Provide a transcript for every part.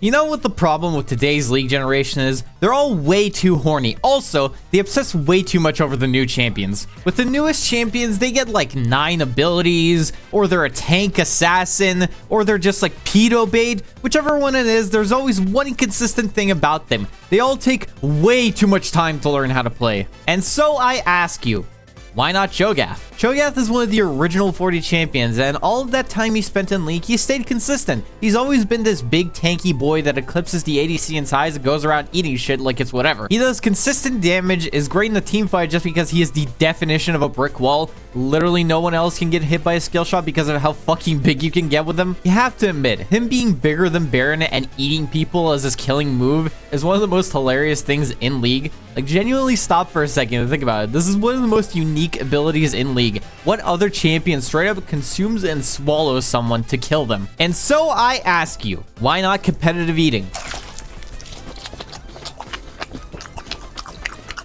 You know what the problem with today's League generation is? They're all way too horny. Also, they obsess way too much over the new champions. With the newest champions, they get like 9 abilities, or they're a tank assassin, or they're just like pedo bait. Whichever one it is, there's always one consistent thing about them. They all take way too much time to learn how to play. And so I ask you, why not Cho'gath? Cho'gath is one of the original 40 champions, and all of that time he spent in League, he stayed consistent. He's always been this big tanky boy that eclipses the ADC in size and goes around eating shit like it's whatever. He does consistent damage, is great in the team fight just because he is the definition of a brick wall. Literally no one else can get hit by a skill shot because of how fucking big you can get with him. You have to admit, him being bigger than Baron and eating people as his killing move is one of the most hilarious things in League. Like, genuinely stop for a second and think about it. This is one of the most unique abilities in League. What other champion straight up consumes and swallows someone to kill them? And so I ask you, why not competitive eating?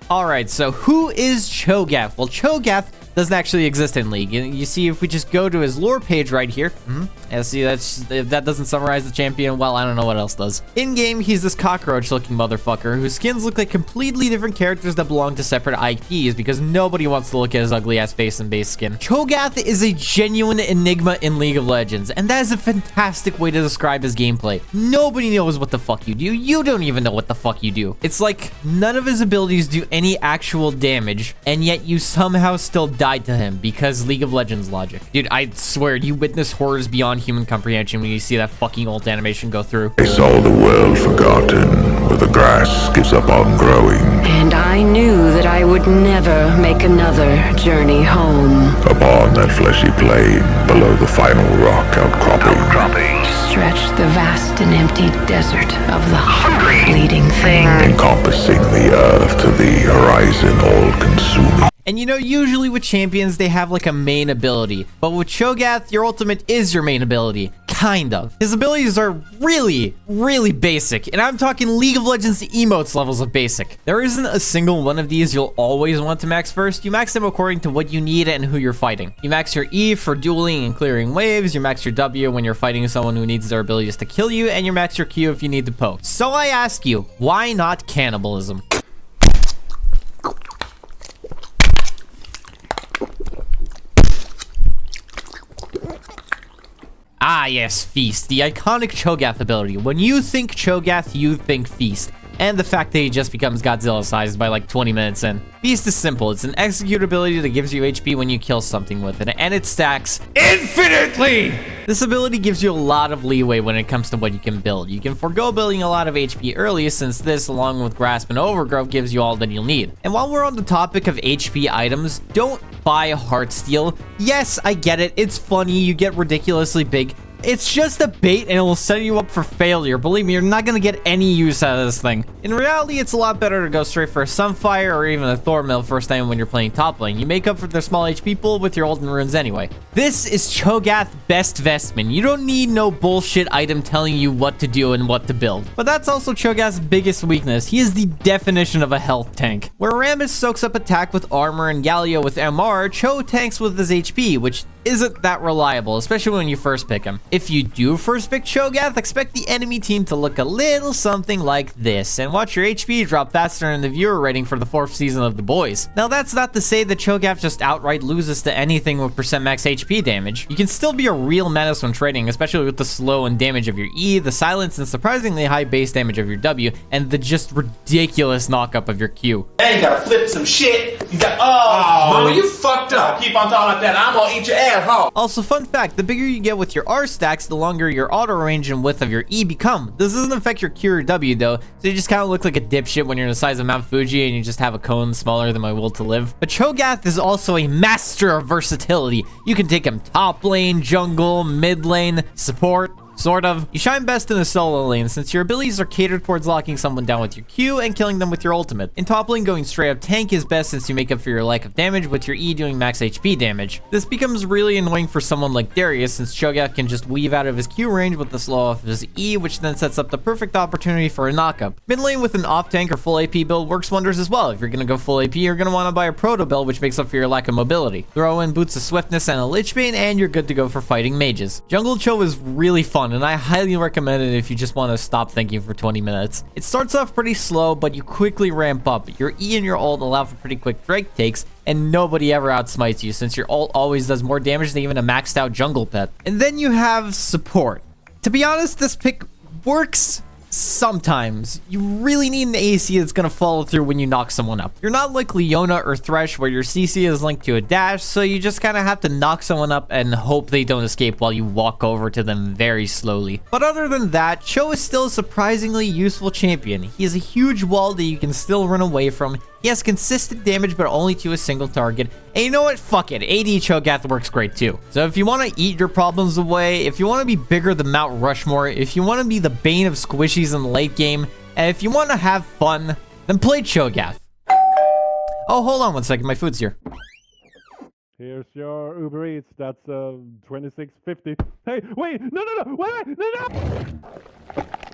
Alright, so who is Cho'gath? Well, Cho'gath doesn't actually exist in League. You see, if we just go to his lore page right here, yeah, see, if that doesn't summarize the champion, well, I don't know what else does. In-game, he's this cockroach-looking motherfucker whose skins look like completely different characters that belong to separate IPs because nobody wants to look at his ugly-ass face and base skin. Cho'gath is a genuine enigma in League of Legends, and that is a fantastic way to describe his gameplay. Nobody knows what the fuck you do. You don't even know what the fuck you do. It's like none of his abilities do any actual damage, and yet you somehow still died to him because League of Legends logic. Dude, I swear, you witness horrors beyond human comprehension when you see that fucking ult animation go through. They saw the world forgotten, where the grass gives up on growing. And I knew that I would never make another journey home. Upon that fleshy plain, below the final rock outcropping, Stretched the vast and empty desert of the bleeding thing. encompassing the earth to the horizon, all-consuming. And you know, usually with champions, they have like a main ability. But with Cho'gath, your ultimate is your main ability. Kind of. His abilities are really, really basic. And I'm talking League of Legends emotes levels of basic. There isn't a single one of these you'll always want to max first. You max them according to what you need and who you're fighting. You max your E for dueling and clearing waves. You max your W when you're fighting someone who needs their abilities to kill you. And you max your Q if you need to poke. So I ask you, why not cannibalism? Ah yes, Feast, the iconic Cho'gath ability. When you think Cho'gath, you think Feast. And the fact that he just becomes Godzilla-sized by like 20 minutes in. Feast is simple. It's an execute ability that gives you HP when you kill something with it, and it stacks infinitely! This ability gives you a lot of leeway when it comes to what you can build. You can forego building a lot of HP early, since this, along with Grasp and Overgrowth, gives you all that you'll need. And while we're on the topic of HP items, don't buy Heartsteel. Yes, I get it. It's funny. You get ridiculously big. It's just a bait and it will set you up for failure. Believe me, you're not going to get any use out of this thing. In reality, it's a lot better to go straight for a Sunfire or even a Thornmill first time when you're playing top lane. You make up for their small HP pool with your Ultimate Runes anyway. This is Cho'gath Best Vestment. You don't need no bullshit item telling you what to do and what to build. But that's also Cho'gath's biggest weakness. He is the definition of a health tank. Where Rammus soaks up attack with armor and Galio with MR, Cho tanks with his HP, which isn't that reliable, especially when you first pick him. If you do first pick Cho'gath, expect the enemy team to look a little something like this, and watch your HP drop faster in the viewer rating for the 4th season of The Boys. Now that's not to say that Cho'gath just outright loses to anything with % max HP damage. You can still be a real menace when trading, especially with the slow and damage of your E, the silence and surprisingly high base damage of your W, and the just ridiculous knockup of your Q. Hey, you gotta flip some shit. You got, oh, you fucked up. Keep on talking like that. I'm gonna eat your ass. Also, fun fact, the bigger you get with your R stacks, the longer your auto range and width of your E become. This doesn't affect your Q or W though, so you just kind of look like a dipshit when you're the size of Mount Fuji and you just have a cone smaller than my will to live. But Cho'gath is also a master of versatility. You can take him top lane, jungle, mid lane, support. Sort of. You shine best in a solo lane since your abilities are catered towards locking someone down with your Q and killing them with your ultimate. In top lane, going straight up tank is best since you make up for your lack of damage with your E doing max HP damage. This becomes really annoying for someone like Darius since Cho'gath can just weave out of his Q range with the slow off of his E, which then sets up the perfect opportunity for a knockup. Mid lane with an off tank or full AP build works wonders as well. If you're gonna go full AP, you're gonna want to buy a proto build which makes up for your lack of mobility. Throw in boots of swiftness and a lich bane and you're good to go for fighting mages. Jungle Cho is really fun fun, and I highly recommend it if you just want to stop thinking for 20 minutes. It starts off pretty slow, but you quickly ramp up. Your E and your ult allow for pretty quick Drake takes, and nobody ever outsmites you since your ult always does more damage than even a maxed out jungle pet. And then you have support. To be honest, this pick works sometimes. You really need an AC that's gonna follow through when you knock someone up. You're not like Leona or Thresh where your CC is linked to a dash, so you just kind of have to knock someone up and hope they don't escape while you walk over to them very slowly. But other than that, Cho is still a surprisingly useful champion. He has a huge wall that you can still run away from. He has consistent damage, but only to a single target. And you know what? Fuck it. AD Cho'gath works great too. So if you want to eat your problems away, if you want to be bigger than Mount Rushmore, if you want to be the bane of squishies in the late game, and if you want to have fun, then play Cho'gath. Oh, hold on one second. My food's here. Here's your Uber Eats. That's $26.50. Hey, wait! No! Wait! No!